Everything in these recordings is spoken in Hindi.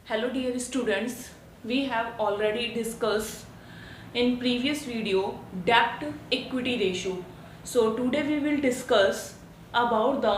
Hello dear students, we have already discussed in previous video debt equity ratio. So today we will discuss about the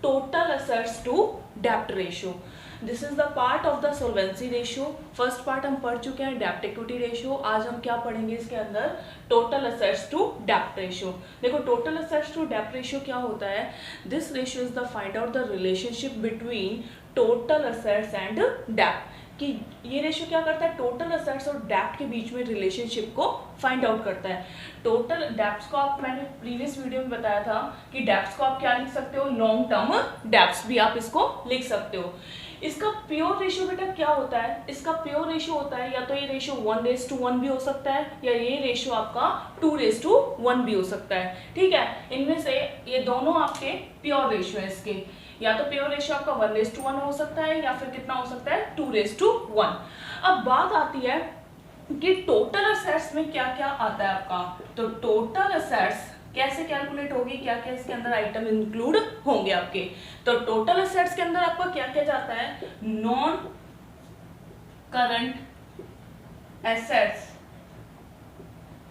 total assets to debt ratio. This is the part of the solvency ratio. First part हम पढ़ चुके हैं डेप्ट इक्विटी रेशियो. आज हम क्या पढ़ेंगे इसके अंदर टोटल असेट्स टू डेप्ट रेशियो. देखो टोटल असेट्स टू डेप्ट रेशियो क्या होता है. This ratio is the find out the relationship between total assets and डेप्ट. कि ये रेशियो क्या करता है, टोटल असेट्स और डेप्ट के बीच में रिलेशनशिप को फाइंड आउट करता है. टोटल डेप्ट्स को आप, मैंने प्रीवियस वीडियो में बताया था कि डेप्ट्स को आप क्या लिख सकते हो, लॉन्ग टर्म डेप्ट्स भी आप इसको लिख सकते हो. इसका प्योर रेशियो बेटा क्या होता है, इसका प्योर रेशियो होता है या तो ये रेशियो 1:1 भी हो सकता है या ये रेशियो आपका 2:1 भी हो सकता है. ठीक है, इनमें से ये दोनों आपके प्योर रेशियो है. इसके या तो प्योर रेशियो आपका 1:1 हो सकता है या फिर कितना हो सकता है 2:1. अब बात आती है कि टोटल असेट्स में क्या क्या आता है आपका. तो टोटल असेट्स कैसे कैलकुलेट होगी, क्या क्या इसके अंदर आइटम इंक्लूड होंगे आपके. तो टोटल असेट्स के अंदर आपका क्या क्या जाता है, नॉन करंट एसेट्स,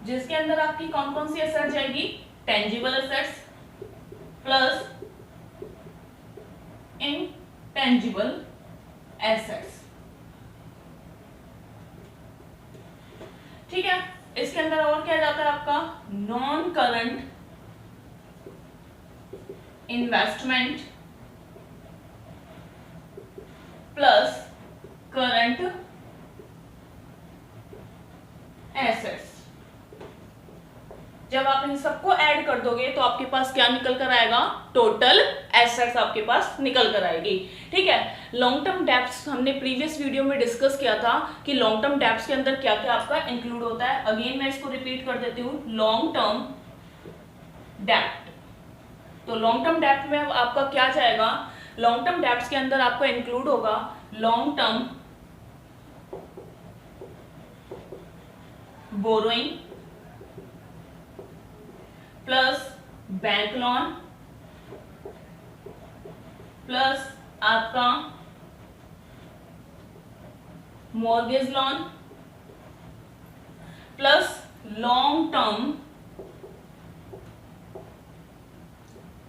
जिसके अंदर आपकी कौन कौन सी एसेट जाएगी, tangible assets plus intangible assets. ठीक है, इसके अंदर और क्या जाता है आपका, non current investment plus current assets. जब आप इन सबको ऐड कर दोगे तो आपके पास क्या निकल कर आएगा, टोटल एसेट्स आपके पास निकल कर आएगी. ठीक है, लॉन्ग टर्म डेब्ट्स हमने प्रीवियस वीडियो में डिस्कस किया था कि लॉन्ग टर्म डेब्ट्स के अंदर क्या क्या आपका इंक्लूड होता है. अगेन मैं इसको रिपीट कर देती हूँ, लॉन्ग टर्म डेब्ट. तो लॉन्ग टर्म डेब्ट में आपका क्या जाएगा, लॉन्ग टर्म डेब्ट्स के अंदर आपका इंक्लूड होगा long term borrowing plus bank loan plus आपका mortgage loan plus long term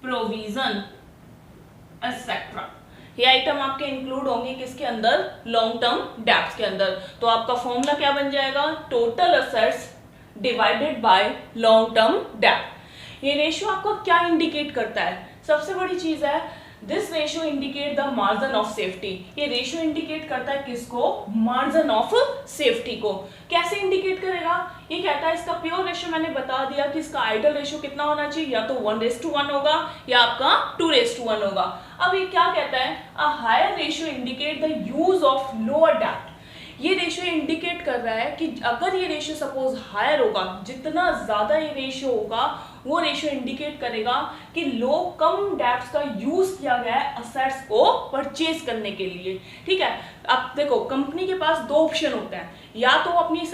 provision etcetera. ये आइटम आपके इंक्लूड होंगे किसके अंदर, लॉन्ग टर्म डेब्ट्स के अंदर. तो आपका फॉर्मूला क्या बन जाएगा, total assets divided by long term डेब्ट. ये रेशियो आपको क्या इंडिकेट करता है, सबसे बड़ी चीज है this ratio indicate the margin of safety. ये रेशियो इंडिकेट करता है किसको, मार्जिन ऑफ सेफ्टी को. कैसे इंडिकेट करेगा, ये कहता है इसका प्योर रेशियो मैंने बता दिया कि इसका आइडल रेशियो कितना होना चाहिए, या तो 1:1 होगा या आपका 2:1 होगा. अब ये क्या कहता है, a higher ratio indicate the use of lower डेब्ट. ये रेशियो इंडिकेट कर रहा है कि अगर ये रेशियो सपोज हायर होगा, जितना ज्यादा ये रेशियो होगा वो रेशियो इंडिकेट करेगा कि कम डेब्ट्स का यूज किया गया है असेट्स को परचेज करने के लिए. ठीक है, अब देखो कंपनी के पास दो ऑप्शन होते हैं, या तो अपनी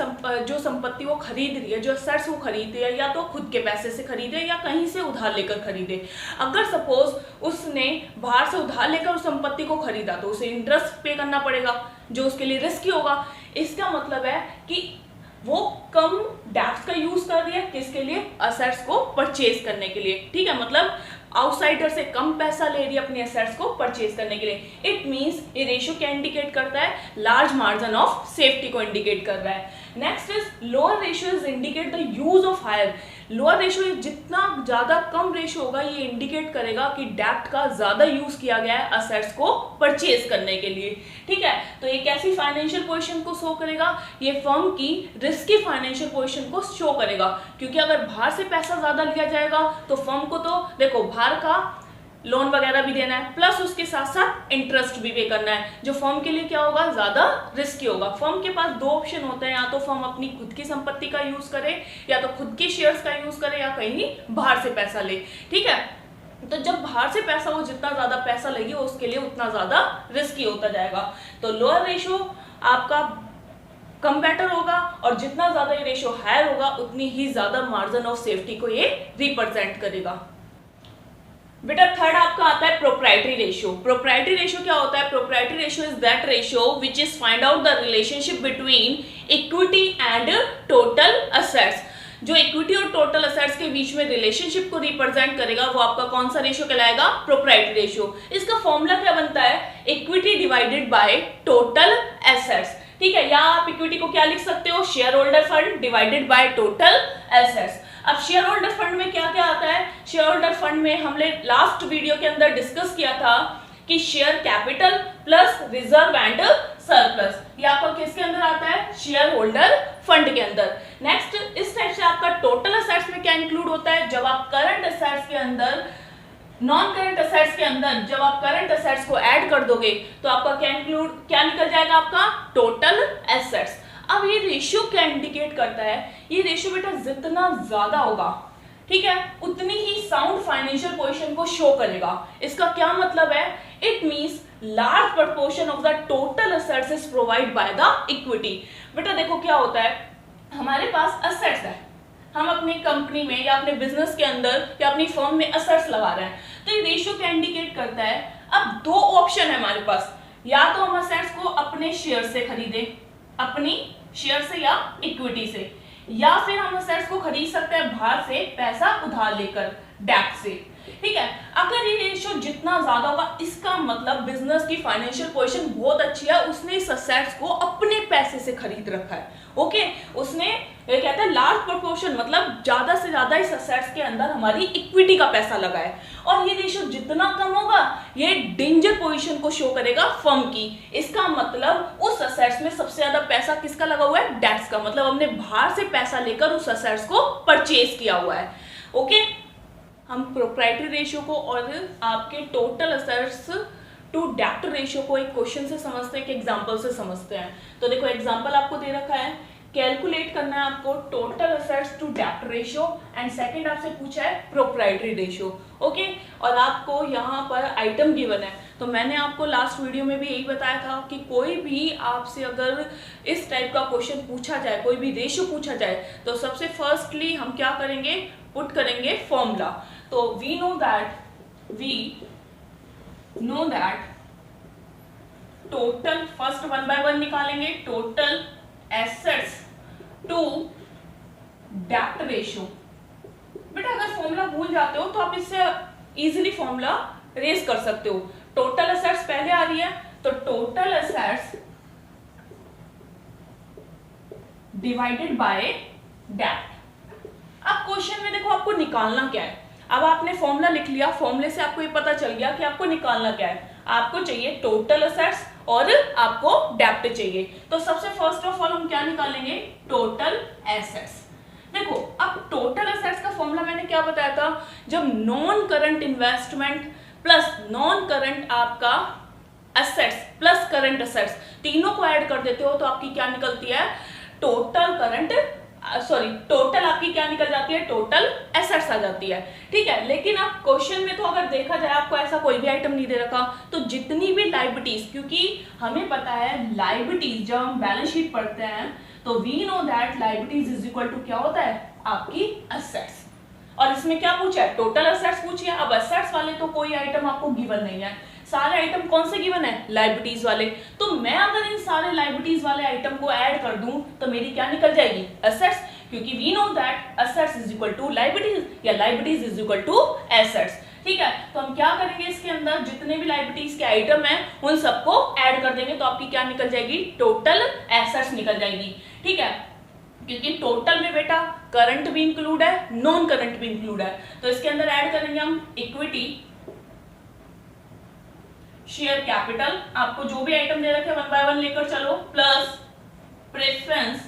जो संपत्ति वो खरीद रही है, जो असेट्स वो खरीद रही है, या तो खुद के पैसे से खरीदे या कहीं से उधार लेकर खरीदे. अगर सपोज उसने बाहर से उधार लेकर उस संपत्ति को खरीदा तो उसे इंटरेस्ट पे करना पड़ेगा जो उसके लिए रिस्की होगा. इसका मतलब है कि वो कम डेब्ट्स का यूज कर रही है किसके लिए, असेट्स को परचेज करने के लिए. ठीक है, मतलब आउटसाइडर से कम पैसा ले रही है अपनी एसेट्स को परचेज करने के लिए. इट मींस ये रेशियो क्या इंडिकेट करता है, लार्ज मार्जिन ऑफ सेफ्टी को इंडिकेट कर रहा है. Next is lower ratio is indicate the use of higher. Lower ratio जितना ज्यादा कम रेशियो होगा ये इंडिकेट करेगा कि डेब्ट का ज्यादा यूज किया गया है असेट्स को परचेज करने के लिए. ठीक है, तो ये कैसी फाइनेंशियल पोजीशन को शो करेगा, ये फर्म की रिस्की फाइनेंशियल पोजीशन को शो करेगा. क्योंकि अगर बाहर से पैसा ज्यादा लिया जाएगा तो फर्म को तो देखो बाहर का लोन वगैरह भी देना है, प्लस उसके साथ साथ इंटरेस्ट भी पे करना है, जो फर्म के लिए क्या होगा, ज्यादा रिस्की होगा. फर्म के पास दो ऑप्शन होते हैं, या तो फर्म अपनी खुद की संपत्ति का यूज करे, या तो खुद के शेयर्स का यूज करे, या कहीं बाहर से पैसा ले. ठीक है, तो जब बाहर से पैसा वो जितना ज्यादा पैसा लेगी उसके लिए उतना ज्यादा रिस्की होता जाएगा. तो लोअर रेशियो आपका कम बेटर होगा, और जितना ज्यादा ये रेशियो हायर होगा उतनी ही ज्यादा मार्जिन ऑफ सेफ्टी को ये रिप्रेजेंट करेगा. बेटा थर्ड आपका आता है प्रोप्राइटरी रेशियो। प्रोप्राइटरी रेशियो क्या होता है? Proprietary ratio is that ratio which is find out the relationship between equity and total assets. जो इक्विटी और टोटल असेट्स के बीच में रिलेशनशिप को रिप्रेजेंट करेगा वो आपका कौन सा रेशियो कहलाएगा? Proprietary ratio. इसका फॉर्मूला क्या बनता है? Equity divided by total assets. ठीक है, या आप इक्विटी को क्या लिख सकते हो? Share holder fund divided by total assets. अब शेयर होल्डर फंड में क्या क्या आता है? शेयर होल्डर फंड में हमने लास्ट वीडियो के अंदर डिस्कस किया था कि share capital plus reserve and surplus, ये आपका किसके अंदर आता है? शेयर होल्डर फंड के अंदर। नेक्स्ट, इस टाइप से आपका टोटल असेट्स में क्या इंक्लूड होता है? जब आप करंट असेट्स के अंदर नॉन करंट असेट्स के अंदर जब आप करंट असेट्स को ऐड कर दोगे तो आपका क्या निकल जाएगा? आपका टोटल एसेट्स। अब ये रेशियो क्या इंडिकेट करता है? ये रेशियो बेटा जितना ज्यादा होगा, ठीक है, उतनी ही साउंड फाइनेंशियल पोजीशन को शो करेगा। इसका क्या मतलब है? It means large proportion of the total assets is provide by the equity. बेटा देखो क्या होता है, हमारे पास असेट्स है, हम अपनी कंपनी में या अपने बिजनेस के अंदर या अपनी फर्म में असेट्स लगा रहे हैं, तो ये रेशियो क्या इंडिकेट करता है? अब दो ऑप्शन है हमारे पास, या तो हम असेट्स को अपने शेयर से खरीदें, अपनी शेयर से या इक्विटी से, या फिर हम असेट्स को खरीद सकते हैं बाहर से पैसा उधार लेकर, डेब्ट से। ठीक है, अगर ये रेशियो जितना ज्यादा होगा इसका मतलब बिजनेस की फाइनेंशियल पोजीशन बहुत अच्छी है, उसने इस असेट्स को अपने पैसे से खरीद रखा है। ओके, उसने ये कहते हैं लार्ज प्रोपोर्शन, मतलब ज्यादा से ज्यादा इस असेट्स के अंदर हमारी इक्विटी का पैसा लगा है। और ये रेशियो जितना कम होगा ये डेंजर पोजीशन को शो करेगा फर्म की। इसका मतलब उस असेट्स में सबसे ज्यादा पैसा किसका लगा हुआ है? डेट्स का, मतलब हमने बाहर से पैसा लेकर उस असेट्स को परचेज किया हुआ है। ओके, हम प्रोप्राइटरी रेशियो को और आपके टोटल असेट्स टू डेब्ट रेशियो को एक क्वेश्चन से समझते हैं, एक एग्जांपल से समझते हैं। तो देखो एग्जांपल आपको दे रखा है, कैलकुलेट करना है आपको टोटल असेट्स टू डेब्ट रेशियो, एंड सेकंड आपसे पूछा है प्रोप्राइटरी रेशियो। ओके, और आपको यहाँ पर आइटम गिवन है। तो मैंने आपको लास्ट वीडियो में भी यही बताया था कि कोई भी आपसे अगर इस टाइप का क्वेश्चन पूछा जाए, कोई भी रेशियो पूछा जाए, तो सबसे फर्स्टली हम क्या करेंगे? पुट करेंगे फॉर्मूला। तो we know that total, first one by one निकालेंगे, टोटल एसेट्स टू डेब्ट रेशियो। बेटा अगर फॉर्मूला भूल जाते हो तो आप इससे इजीली फॉर्मूला रेज कर सकते हो। टोटल एसेट्स पहले आ रही है, तो टोटल एसेट्स डिवाइडेड बाय डेब्ट। अब क्वेश्चन में देखो आपको निकालना क्या है। अब आपने फॉर्मूला लिख लिया, फॉर्मूले से आपको ये पता चल गया कि आपको निकालना क्या है। आपको चाहिए टोटल असेट्स और आपको डेब्ट चाहिए। तो सबसे फर्स्ट ऑफ ऑल हम क्या निकालेंगे? Total assets. देखो अब टोटल एसेट्स का फॉर्मूला मैंने क्या बताया था? जब non current investment plus non current आपका असेट्स प्लस करंट असेट्स तीनों को ऐड कर देते हो तो आपकी क्या निकलती है? टोटल आपकी क्या निकल जाती है? टोटल एसेट्स आ जाती है। ठीक है, लेकिन अब क्वेश्चन में तो अगर देखा जाए आपको ऐसा कोई भी आइटम नहीं दे रखा, तो जितनी भी लायबिलिटीज, क्योंकि हमें पता है लायबिलिटीज जब हम बैलेंस शीट पढ़ते हैं तो we know that liabilities is equal to क्या होता है? आपकी असेट्स। और इसमें क्या पूछा है? टोटल असेट्स पूछी है। अब असेट्स वाले तो कोई आइटम आपको गिवन नहीं है, सारे आइटम कौन से गिवन है? लायबिलिटीज वाले। तो मैं अगर इन सारे लायबिलिटीज वाले आइटम को ऐड कर दूं तो मेरी क्या निकल जाएगी? असेट्स, क्योंकि we know that assets is equal to liabilities या liabilities is equal to assets. ठीक है, तो हम क्या करेंगे? इसके अंदर जितने भी लायबिलिटीज के आइटम हैं उन सबको ऐड कर देंगे तो आपकी क्या निकल जाएगी? टोटल एसेट्स निकल जाएगी। ठीक है, क्योंकि टोटल में बेटा करंट भी इंक्लूड है, नॉन करंट भी इंक्लूड है। तो इसके अंदर ऐड करेंगे हम इक्विटी, शेयर कैपिटल, आपको जो भी आइटम दे रखे वन बाय वन लेकर चलो, plus preference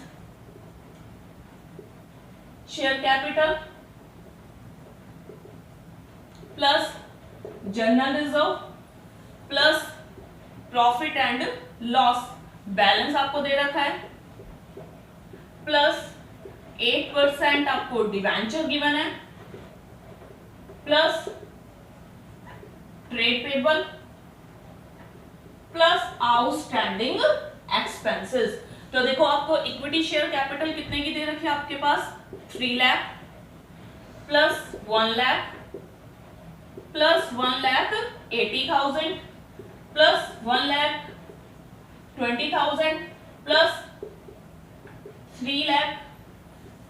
share capital, plus general reserve, plus profit and loss balance आपको दे रखा है, प्लस 8% आपको डिवेंचर गिवन है, plus trade payable, plus outstanding expenses. तो देखो आपको इक्विटी शेयर कैपिटल कितने की दे रखी है आपके पास? 3 lakh, plus 1 lakh, plus 1,80,000 plus 1,20,000 plus 3 lakh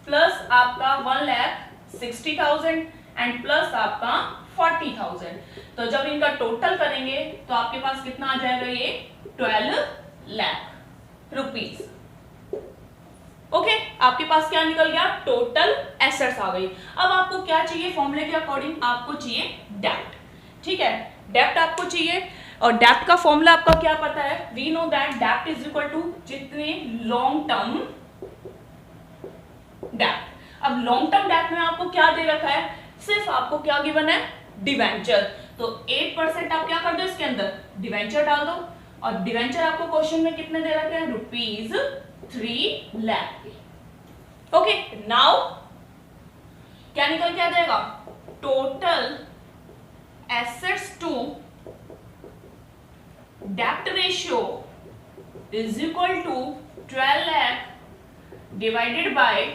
plus आपका 1,60,000 एंड प्लस आपका 40,000। तो जब इनका टोटल करेंगे तो आपके पास कितना आ जाएगा, ये 12 लाख रुपीस। ओके, आपके पास क्या निकल गया, टोटल एसेट्स आ गई। अब आपको क्या चाहिए, फॉर्मूले के अकॉर्डिंग आपको चाहिए डेप्ट। ठीक है, डेप्ट आपको चाहिए और डेप्ट का फॉर्मूला आपका क्या पता है, वी नो दैट डेप्ट इज इक्वल टू जितने लॉन्ग टर्म डेप्ट। अब लॉन्ग टर्म डेप्ट में आपको क्या दे रखा है, सिर्फ आपको क्या गिवन है, डिवेंचर। तो 8% आप क्या कर दो, इसके अंदर डिवेंचर डाल दो और डिवेंचर आपको क्वेश्चन में कितने दे रखे हैं, ₹3 लाख। ओके, नाउ क्या निकल के आ जाएगा, टोटल एसेट्स टू डेप्ट ratio is equal to 12 lakh divided by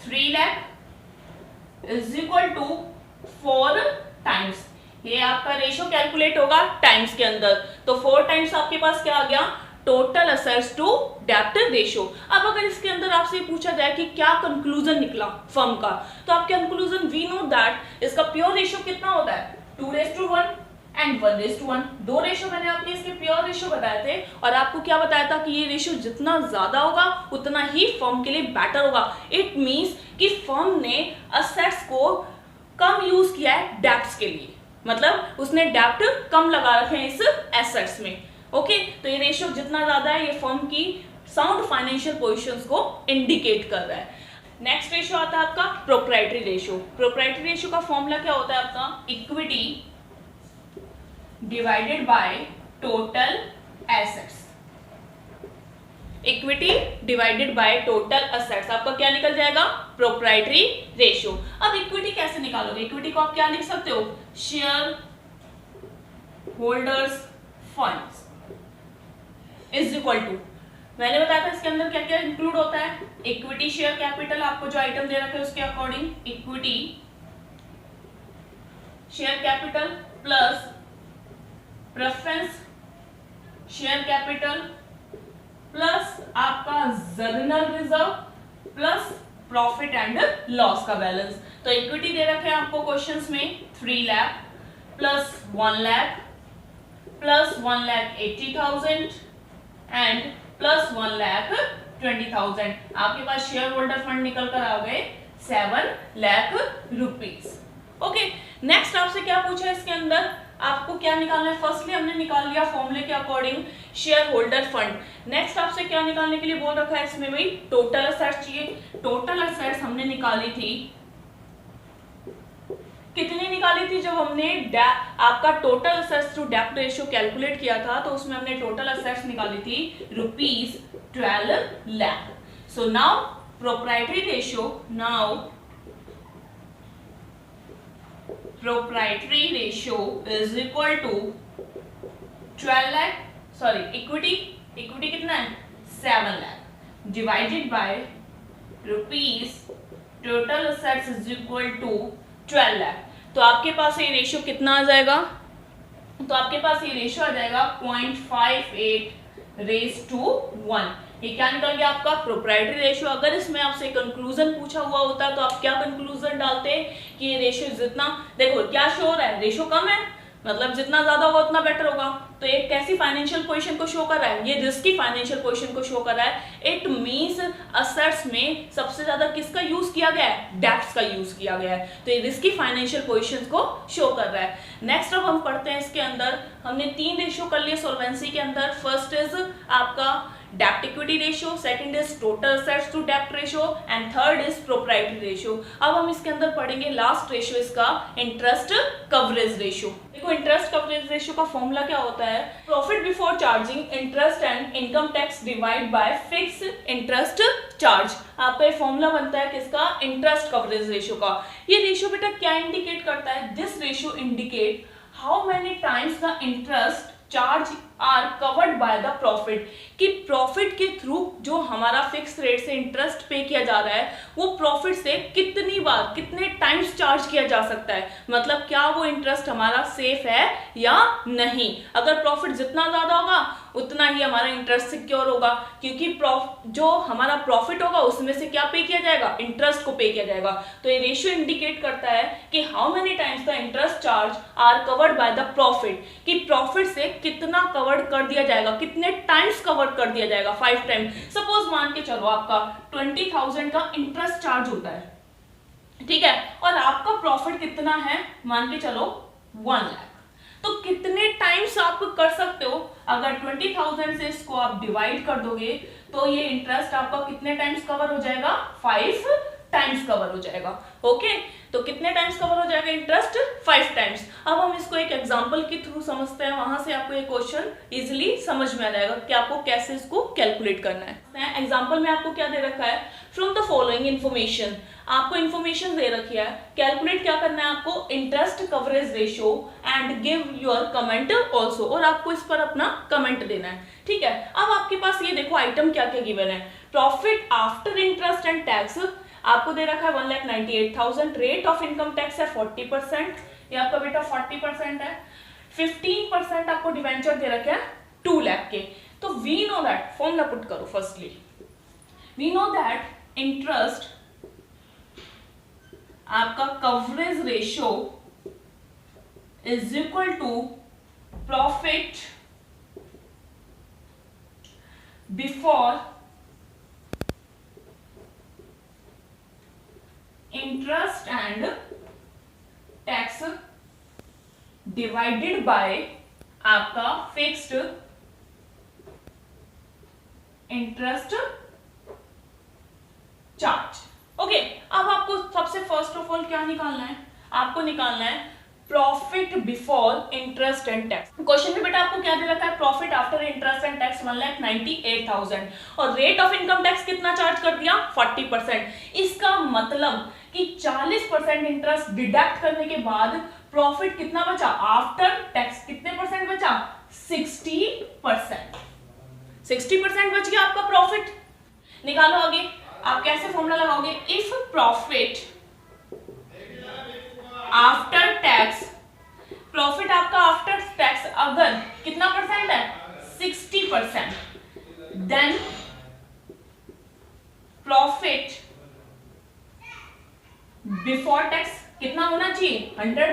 3 lakh is equal to 4 times. ये आपका रेशियो कैलकुलेट होगा टाइम्स के अंदर, तो 4 टाइम्स आपके पास क्या आ गया, टोटल असेट्स टू डेप्ट रेशियो। अब अगर इसके अंदर आपसे पूछा जाए कि क्या कंक्लूजन निकला फर्म का, तो आपके कंक्लूजन वी नो दैट इसका प्योर रेशियो कितना होता है, 2:1 एंड 1:1। 2 रेशियो मैंने आपके इसके प्योर रेशियो बताए थे और आपको क्या बताया था कि ये रेशियो जितना ज्यादा होगा उतना ही फर्म के लिए बेटर होगा। इट मींस कि फर्म ने असेट्स को कम यूज किया है डेप्ट्स के लिए, मतलब उसने डेप्ट कम लगा रखे हैं इस एसेट्स में। ओके, तो ये रेशियो जितना ज्यादा है ये फर्म की साउंड फाइनेंशियल पोजीशंस को इंडिकेट कर रहा है। नेक्स्ट रेशियो आता है आपका प्रोप्राइटरी रेशियो। प्रोप्राइटरी रेशियो का फॉर्मूला क्या होता है आपका, equity divided by total assets. Equity divided by total assets आपका क्या निकल जाएगा, प्रोप्राइटरी रेशियो। अब इक्विटी कैसे निकालोगे, इक्विटी को आप क्या लिख सकते हो, shareholders funds is equal to, मैंने बताया था इसके अंदर क्या क्या इंक्लूड होता है, इक्विटी शेयर कैपिटल, आपको जो आइटम दे रखे हैं उसके according equity share capital plus preference share capital plus आपका general reserve plus profit and loss का बैलेंस। तो इक्विटी दे रखे हैं आपको क्वेश्चंस में 3 lakh plus 1 lakh plus 1,80,000 and plus 1,20,000। आपके पास शेयर होल्डर फंड निकल कर आ गए 7 लाख रुपीस। ओके, नेक्स्ट आपसे क्या पूछा है इसके अंदर, आपको क्या निकालना है, फर्स्टली हमने निकाल लिया फॉर्मूले के according share holder fund. Next आपसे क्या निकालने के लिए बोल रखा है इसमें, भाई टोटल असेट्स चाहिए। टोटल असेट्स हमने निकाली थी, कितनी निकाली थी, जब हमने आपका टोटल असेट्स टू डेप्ट रेशियो कैलकुलेट किया था तो उसमें हमने टोटल असेट्स निकाली थी ₹12 lakh. So now proprietary ratio, now proprietary ratio is equal to 12 lakh, sorry equity कितना है 7 lakh divided by rupees total assets is equal to 12 lakh. तो आपके पास ये रेशियो कितना आ जाएगा, तो आपके पास ये रेशियो आ जाएगा 0.58:1। ये क्या निकल गया आपका प्रोप्राइटरी रेशियो। अगर इसमें आपसे कंक्लूजन पूछा हुआ होता तो आप क्या कंक्लूजन डालते कि ये रेशियो जितना, देखो क्या शो हो रहा है, रेशियो कम है, मतलब जितना ज्यादा होगा उतना बेटर होगा। तो एक कैसी फाइनेंशियल पोजीशन को शो कर रहा है, ये रिस्की फाइनेंशियल पोजीशन को शो कर रहा है। इट मींस असेट्स में सबसे ज्यादा किसका यूज किया गया है, डेप्ट्स का यूज किया गया है, तो ये रिस्की फाइनेंशियल पोजीशन को शो कर रहा है। नेक्स्ट अब हम पढ़ते हैं इसके अंदर, हमने 3 रेशियो कर लिए सॉल्वेंसी के अंदर। फर्स्ट इज आपका डेप्ट equity ratio, second is total assets to डेप्ट ratio and third is proprietary ratio. अब हम इसके अंदर पढ़ेंगे लास्ट रेशियो इसका इंटरेस्ट कवरेज रेशियो। देखो इंटरेस्ट कवरेज रेशियो का फॉर्मूला क्या होता है, profit before charging interest and income tax divide by fix interest charge. आपका ये फॉर्मूला बनता है किसका, इंटरेस्ट कवरेज रेशियो का। ये रेशियो बेटा क्या इंडिकेट करता है, this ratio indicate how many times the interest charge are covered by the profit, कि प्रॉफिट के थ्रू जो हमारा फिक्स रेट से इंटरेस्ट पे किया जा रहा है वो प्रॉफिट से कितनी बार कितने टाइम्स चार्ज किया जा सकता है, मतलब क्या वो इंटरेस्ट हमारा सेफ है या नहीं। अगर प्रॉफिट जितना ज्यादा होगा उतना ही हमारा इंटरेस्ट सिक्योर होगा, क्योंकि जो हमारा प्रॉफिट होगा उसमें से क्या पे किया जाएगा, इंटरेस्ट को पे किया जाएगा। तो ये रेशियो इंडिकेट करता है कि how many times the interest charge are covered by the profit, कि प्रॉफिट से कितना कवर्ड कर दिया जाएगा, कितने टाइम्स कवर कर दिया जाएगा, 5 टाइम। सपोज मान के चलो आपका 20,000 का इंटरेस्ट चार्ज होता है, ठीक है, और आपका प्रॉफिट कितना है, मान के चलो 1 लाख, तो कितने टाइम्स आप कर सकते हो, अगर 20,000 से इसको आप डिवाइड कर दोगे तो ये इंटरेस्ट आपका कितने टाइम्स कवर हो जाएगा, 5 टाइम्स कवर हो जाएगा। ओके, तो कितने टाइम्स कवर हो जाएगा इंटरेस्ट, 5 टाइम्स। अब हम इसको एक एग्जांपल के थ्रू समझते हैं, वहां से आपको ये क्वेश्चन इजीली समझ में आ जाएगा कि आपको कैसे इसको कैलकुलेट करना है। एग्जांपल में आपको क्या दे रखा है, फ्रॉम द फॉलोइंग इन्फॉर्मेशन, आपको इन्फॉर्मेशन दे रखी है, कैलकुलेट क्या करना है आपको, interest coverage ratio and give your comment also, और आपको इस पर अपना कमेंट देना है, ठीक है। अब आपके पास ये देखो आइटम क्या क्या गिवन है, profit after interest and tax आपको दे रखा है 1,98,000, रेट ऑफ इनकम टैक्स है 40%, ये आपका बेटा 40% है, 15% आपको डिवेंचर दे रखे हैं 2 लाख के। तो we know that, formula put करो, firstly we know that interest आपका coverage ratio is equal to profit before interest and tax divided by आपका फिक्स्ड इंटरेस्ट चार्ज। ओके, अब आपको सबसे फर्स्ट ऑफ ऑल क्या निकालना है, आपको निकालना है profit before interest and tax. Question में बेटा आपको क्या दे रखा है, profit after interest and tax 1,98,000 और रेट ऑफ इनकम टैक्स कितना चार्ज कर दिया, 40%। इसका मतलब कि 40% इंटरेस्ट डिडक्ट करने के बाद प्रॉफिट कितना बचा, आफ्टर टैक्स कितने परसेंट बचा, 60%। 60% बच गया आपका प्रॉफिट। निकालो आगे, आप कैसे फॉर्मूला लगाओगे, if profit after tax, profit आपका आफ्टर टैक्स अगर कितना परसेंट है, 60%, देन प्रॉफिट बिफोर टैक्स कितना होना चाहिए, 100,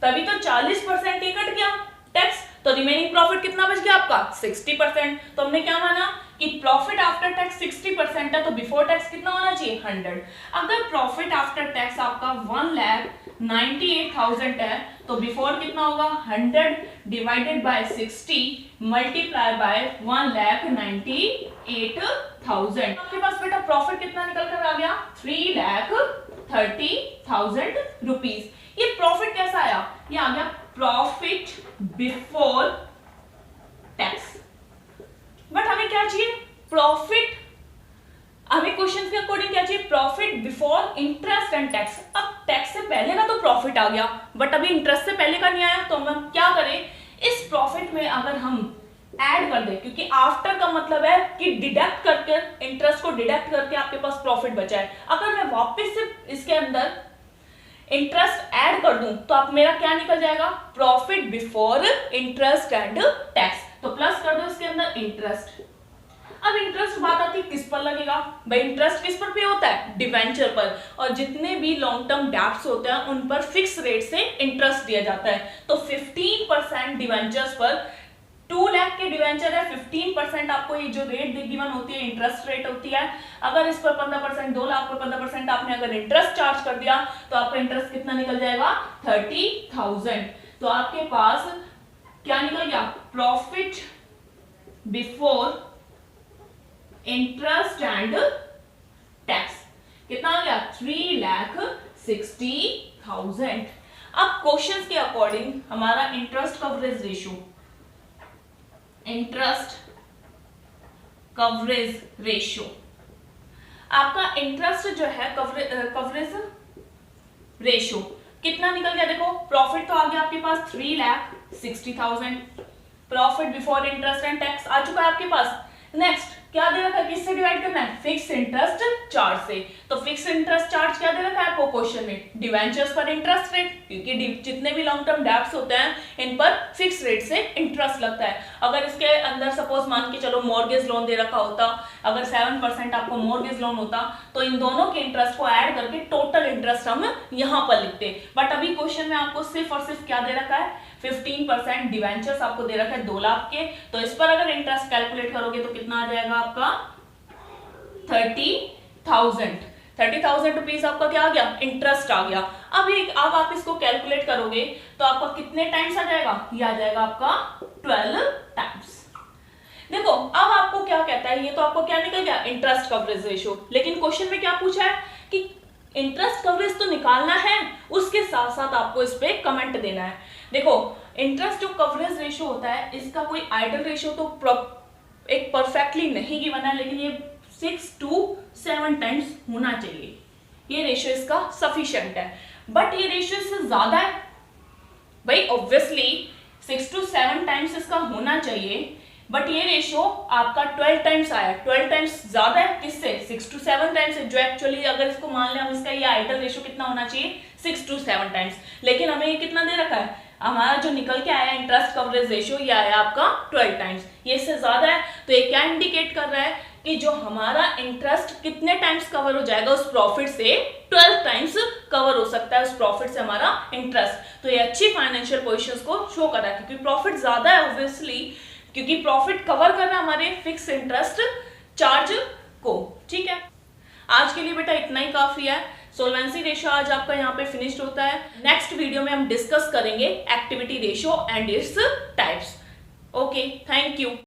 तभी तो 40% ही कट गया टैक्स, तो रिमेनिंग प्रॉफिट कितना बच गया आपका, 60%। तो हमने क्या माना कि प्रॉफिट आफ्टर टैक्स 60% है, तो बिफोर टैक्स कितना होना चाहिए, 100। अगर प्रॉफिट आफ्टर टैक्स आपका 1,98,000 है, तो बिफोर कितना होगा, 100 डिवाइडेड बाय 60 मल्टीप्लाई बाय 1,98,000। आपके पास बेटा प्रॉफिट कितना निकल कर आ गया, 3,30,000 रुपीज। ये प्रॉफिट कैसा आया, ये आ गया प्रॉफिट बिफोर टैक्स। बट हमें क्या चाहिए, प्रॉफिट, हमें क्वेश्चन के अकॉर्डिंग क्या चाहिए, profit before interest and tax. अब टैक्स से पहले का तो प्रॉफिट आ गया, बट अभी इंटरेस्ट से पहले का नहीं आया, तो हम क्या करें, इस प्रॉफिट में अगर हम ऐड कर दें, क्योंकि आफ्टर का मतलब है कि डिडक्ट करके, इंटरेस्ट को डिडक्ट करके आपके पास प्रॉफिट बचा है। अगर मैं वापस से इसके अंदर इंटरेस्ट ऐड कर दूं तो आप मेरा क्या निकल जाएगा, profit before interest and tax. तो प्लस कर दो इसके अंदर इंटरेस्ट। अब इंटरेस्ट बात आती है किस पर लगेगा, भाई इंटरेस्ट किस पर पे होता है, डिवेंचर पर, और जितने भी लॉन्ग टर्म डेब्ट्स होते हैं उन पर फिक्स रेट से इंटरेस्ट दिया जाता है। तो 15% डिवेंचर्स पर, 2 लाख के डिवेंचर है, 15% आपको ये जो रेट गिवन होती है इंटरेस्ट रेट होती है। अगर इस पर 15%, 2 लाख पर 15% आपने अगर इंटरेस्ट चार्ज कर दिया तो आपका इंटरेस्ट कितना निकल जाएगा, 30,000। तो आपके पास क्या निकल गया, profit before interest and tax कितना आ गया, 3,60,000। अब क्वेश्चंस के अकॉर्डिंग हमारा interest coverage ratio, interest coverage ratio, आपका इंटरेस्ट जो है कवरेज रेशियो कितना निकल गया, देखो प्रॉफिट तो आ गया आपके पास 3,60,000, profit before interest and tax आ चुका है आपके पास। नेक्स्ट क्या दे रखा है, किससे डिवाइड करना है, फिक्स इंटरेस्ट चार्ज से। तो फिक्स इंटरेस्ट चार्ज क्या दे रखा है आपको क्वेश्चन में, डिवेंचर्स पर इंटरेस्ट रेट, क्योंकि जितने भी लॉन्ग टर्म डेब्ट्स होते हैं इन पर फिक्स रेट से इंटरेस्ट लगता है। अगर इसके अंदर सपोज मान के चलो मॉर्गेज लोन दे रखा होता, अगर 7% आपको मॉर्गेज लोन होता तो इन दोनों के इंटरेस्ट को ऐड करके टोटल इंटरेस्ट हम यहाँ पर लिखते। बट अभी क्वेश्चन में आपको सिर्फ और सिर्फ क्या दे रखा है, 15% डिवेंचर्स आपको दे रखा है 2 लाख के। तो इस पर अगर इंटरेस्ट कैलकुलेट करोगे तो कितना आ जाएगा आपका 30,000 रुपीज आपका क्या आ गया, इंटरेस्ट आ गया। अब आप इसको कैलकुलेट करोगे तो आपका कितने टाइम्स आ जाएगा, ये आ जाएगा आपका 12 टाइम्स। देखो अब आपको क्या कहता है, ये तो आपको क्या निकल गया, इंटरेस्ट कवरेज रेशियो। लेकिन क्वेश्चन में क्या पूछा है कि इंटरेस्ट कवरेज तो निकालना है, उसके साथ साथ आपको इस पे कमेंट देना है। देखो इंटरेस्ट जो कवरेज रेशियो होता है इसका कोई आइडियल रेशियो तो एक परफेक्टली नहीं गिवन है, लेकिन ये 6 to 7 टाइम्स होना चाहिए, ये रेशियो इसका सफिशिएंट है। बट ये रेशियो इससे ज्यादा है भाई, ऑब्वियसली 6 to 7 टाइम्स इसका होना चाहिए, बट ये रेशियो आपका 12 टाइम्स आया। 12 टाइम्स ज्यादा है किससे, 6 to 7 टाइम्स है, जो एक्चुअली अगर इसको मान लें हम, इसका ये आइडियल रेशियो कितना होना चाहिए, 6 to 7 टाइम्स। लेकिन हमें ये कितना दे रखा है, हमारा जो निकल के आया इंटरेस्ट कवरेज रेशियो ये आया आपका 12 टाइम्स, ये इससे ज्यादा है। तो ये क्या इंडिकेट कर रहा है कि जो हमारा इंटरेस्ट कितने टाइम्स कवर हो जाएगा उस प्रॉफिट से, 12 टाइम्स कवर हो सकता है उस प्रॉफिट से हमारा इंटरेस्ट। तो ये अच्छी फाइनेंशियल पोजीशंस को शो कर रहा है, क्योंकि प्रॉफिट ज्यादा है ऑब्वियसली, क्योंकि प्रॉफिट कवर कर रहा है हमारे फिक्स इंटरेस्ट चार्ज को। ठीक है, आज के लिए बेटा इतना ही काफी है। सोल्वेंसी रेशियो आज आपका यहाँ पे फिनिश्ड होता है। नेक्स्ट वीडियो में हम डिस्कस करेंगे activity ratio and its types. Okay, thank you.